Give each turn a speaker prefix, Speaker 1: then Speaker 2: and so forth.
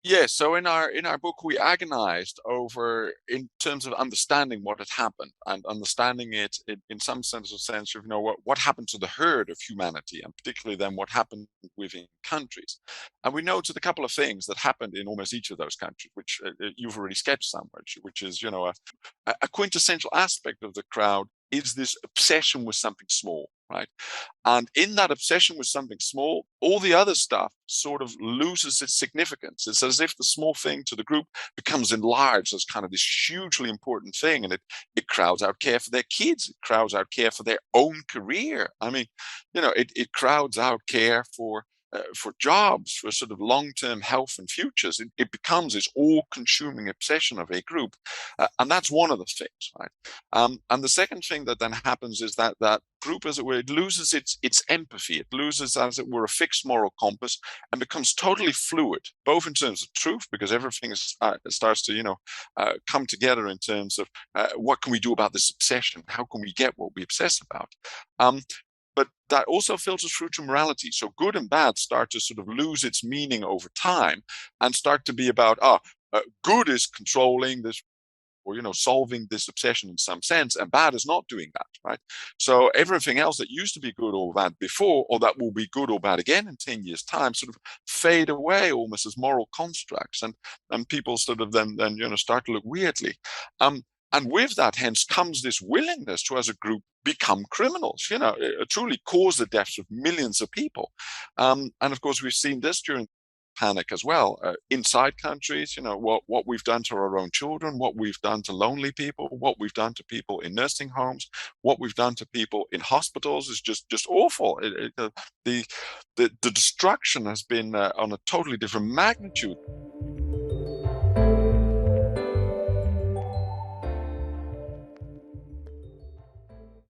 Speaker 1: Yeah, so in our book we agonized over in terms of understanding what had happened and understanding it in some sense of what happened to the herd of humanity, and particularly then what happened within countries. And we noted a couple of things that happened in almost each of those countries, which you've already sketched some, which is a quintessential aspect of the crowd is this obsession with something small, right? And in that obsession with something small, all the other stuff sort of loses its significance. It's as if the small thing to the group becomes enlarged as kind of this hugely important thing. And it crowds out care for their kids. It crowds out care for their own career. I mean, it crowds out care for jobs, for sort of long-term health and futures. It becomes this all-consuming obsession of a group, and that's one of the things, right? And the second thing that then happens is that group, as it were, it loses its empathy. It loses, as it were, a fixed moral compass and becomes totally fluid, both in terms of truth, because everything starts to come together in terms of what can we do about this obsession? How can we get what we obsess about? Um, but that also filters through to morality. So good and bad start to sort of lose its meaning over time and start to be about, good is controlling this or solving this obsession in some sense, and bad is not doing that, right? So everything else that used to be good or bad before, or that will be good or bad again in 10 years time, sort of fade away almost as moral constructs, and people sort of then start to look weirdly. And with that, hence, comes this willingness to, as a group, become criminals, truly cause the deaths of millions of people. And of course, we've seen this during panic as well, inside countries, what we've done to our own children, what we've done to lonely people, what we've done to people in nursing homes, what we've done to people in hospitals is just awful. The destruction has been on a totally different magnitude.